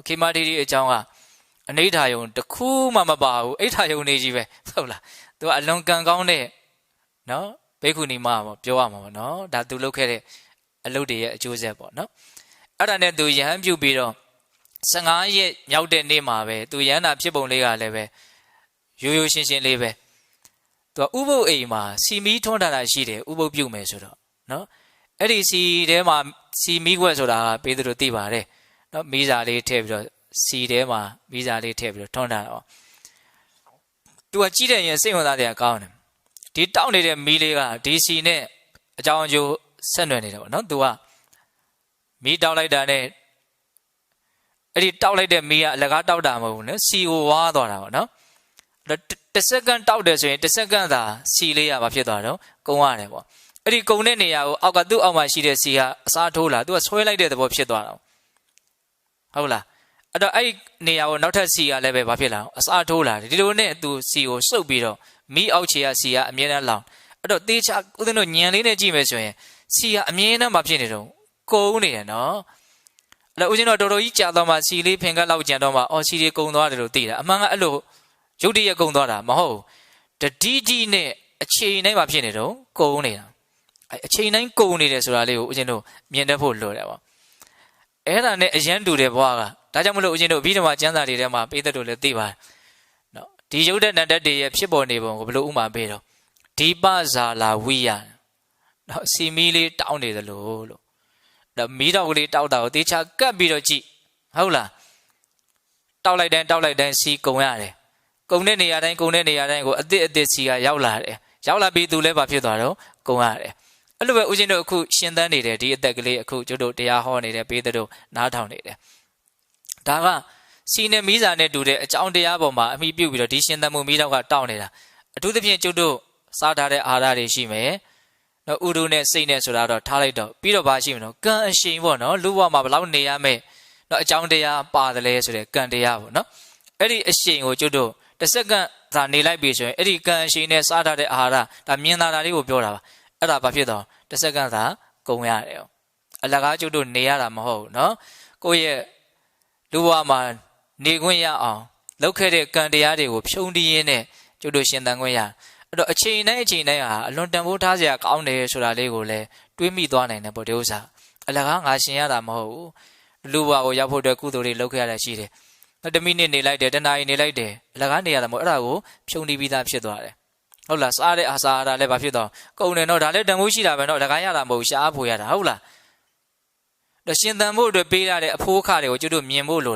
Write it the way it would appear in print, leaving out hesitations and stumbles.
ခေမာတိအကြောင်းကအနိဋ္ဌာယုံတစ်ခုမှမပါဘူးအိဋ္ဌာယုံနေကြီးပဲဟုတ်လားသူကအလွန်ကံကောင်းတဲ့နော်ဘိက္ခုနီမပေါ့ပြောရမှာပေါ့နော်ဒါသူလုပ်ခဲ့တဲ့အလုပ်တွေရဲ့အကျိုးဆက်ပေါ့နော်အဲ့ဒါနဲ့သူယဟန်ပြုတ်ပြီးတော့15ရက်မြောက်တဲ့နေ့မှာပဲသူယဟန်နာဖြစ်ပုံလေးကလည်းပဲရိုးရိုးရှင်းရှင်းလေးပဲသူကဥပုပ်အိမ်မှာစီမီထွန်းတာရှိတယ်ဥပုပ်ပြုတ်မယ်ဆိုတော့နော်အဲ့ဒီစီထဲမှာစီမီခွက်ဆိုတာကပေးသူတို့သိပါတယ်နော်မီးစာလေးထည့်ပြီးတော့စီထဲမှာမီးစာလေးထည့်ပြီးတော့ထွန်းတာတော့သူကကြည့်တဲ့ရင်စိတ်ဝင်စားတယ်ကောင်းတယ်ဒီတောက်နေတဲ့မီးလေးကဒီစီနဲ့အကြောင်းအကျိုးဆက်နွယ်နေတယ်ပေါ့နော်သူကမီးတောက်လိုက်တာနဲ့အဲ့ဒီတောက်လိုက်တဲ့မီးကအလကားတောက်တာမဟုတ်ဘူးနော်စီကိုဝါးသွားတာပေါ့နော်တစ်စက္ကန့်တောက်တယ်ဆိုရင်တစ်စက္ကန့်သာစီလေးရမှာဖြစ်သွားတော့ကုန်းရတယ်ပေါ့အဲ့ဒီကုန်းတဲ့နေရာကိုအောက်ကသူ့အောက်မှာရှိတဲ့စီကအစားထိုးလာသူကဆွဲလိုက်တဲ့သဘောဖြစ်သွားတာဟုတ်လားအဲ့တော့အဲ့ဒီနေရာကိုနောက်ထပ်စီကလည်းပဲဘာဖြစ်လာအစားထိုးလာတယ်ဒီလိုနဲ့သူစီကိုစုပ်ပြီးတော့မီးအောက်ခြေကစီကအမြဲတမ်းလောင်အဲ့တော့တေးချဦးဇင်းတို့ညံလေးနဲ့ကြည့်မယ်ဆိုရင်စီကအမြဲတမ်းမဖြစ်နေတော့ကုန်းနေတယ်နော်အဲ့တော့ဦးဇင်းတို့တော်တော်ကြီးကြာတော့မှစီလေးဖင်ကလောက်ကြံတော့မှအော်စီလေးကုန်းသွားတယ်လို့သိတာအမှန်ကအဲ့လိုရုတ်တရက်ကုန်းသွားတာမဟုတ်တတိတိနဲ့အချိန်တိုင်းမှာဖြစ်နေတော့ကုန်းနေတာအချိန်တိုင်းကုန်းနေတယ်ဆိုတာလေးကိုဦးဇင်းတို့မြင်တတ်ဖို့လိုတယ်ပေါ့အဲ့ဒါနဲ့အရန်တူတယ်ဘွားကဒါကြောင့်မလို့ဦးဇင်းတို့ပြီးတော့မှကျမ်းစာတွေထဲမှာပေးတဲ့တို့လည်းသိပါတယ်နော်ဒီရုပ်တဲ့နန္တတွေရဲ့ဖြစ်ပေါ်နေပုံကိုဘယ်လိုဥမာပေးတော့ဒီပဇာလာဝိယနော်စီမီလေးတောင်းနေသလိုလို့ဒါမီးတော့ကလေးတောက်တာကိုတေချာကပ်ပြီးတော့ကြည့်ဟုတ်လားတောက်လိုက်တိုင်းစီကုံရတယ်ကုံတဲ့နေရာတိုင်းကိုအသစ်စီကရောက်လာတယ်ရောက်လာပြီးသူလည်းဘာဖြစ်သွားတော့ကုံရတယ်အဲ့လိုပဲဦးဇင်းတို့အခုရှင်သန်နေတယ်ဒီအသက်ကလေးအခုကျတို့တရားဟောနေတယ်ပေးတဲ့တို့နားထောင်နေတယ်ဒါကစီနဲ့မီးစာနဲ့တူတဲ့အကြောင်းတရားပေါ်မှာအမိပြုတ်ပြီးတော့ဒီရှင်သန်မှုမီးတော့ကတောင်းနေတာအထူးသဖြင့်ကျတို့စားထားတဲ့အာဟာရတွေရှိမယ်နော်ဥဒုနဲ့စိတ်နဲ့ဆိုတာတော့ထားလိုက်တော့ပြီးတော့ဘာရှိမလို့ကံအရှိန်ပေါ့နော်လူဘဝမှာဘယ်လောက်နေရမယ်နော်အကြောင်းတရားပါတယ်လဲဆိုတဲ့ကံတရားပေါ့နော်အဲ့ဒီအရှိန်ကိုကျတို့တစ်စက္ကန့်သာနေလိုက်ပြီဆိုရင်အဲ့ဒီကံအရှိန်နဲ့စားထားတဲ့အာဟာရဒါမြင်သာတာလေးကိုပြောတာပါအဲ့ဒါဘာဖြစ်တော့တစ်စက္ကန့်သာကုန်ရတယ်အလကားကျတို့နေရတာမဟုတ်ဘူးနော်ကိုယ့်ရဲ့လူဘဝမှာနေခွင့်ရအောင်လုပ်ခဲ့တဲ့ကံတရားတွေကိုဖြုံးတီးရင်းနဲ့ကျတို့ရှင်သန်ခွင့်ရအဲ့တော့အချိန်တိုင်းဟာအလွန်တန်ဖိုးထားစရာကောင်းတယ်ဆိုတာလေးကိုလည်းတွေးမိသွားနိုင်တယ်ပေါ့ဒီဥစ္စာအလကားငါရှင်ရတာမဟုတ်ဘူးလူဘဝကိုရောက်ဖို့အတွက်ကုသိုလ်တွေလုပ်ခဲ့ရတာရှိတယ်တစ်မိနစ်နေလိုက်တယ်တစ်နာရီနေလိုက်တယ်အလကားနေရတာမဟုတ်အဲ့ဒါကိုဖြုံးတီးပြီးသားဖြစ်သွားတယ်ဟုတ်လားစားတဲ့အာစာရလည်းဘာဖြစ်တော့ကုန်တယ်နော်ဒါလည်းတန်ဖိုးရှိတာပဲနော်အလကားရတာမဟုတ်ရှားဖို့ရတာဟုတ်လားရှင်သန်ဖို့အတွက်ပေးရတဲ့အဖိုးအခတွေကိုကျတို့မြင်ဖို့လိုတယ်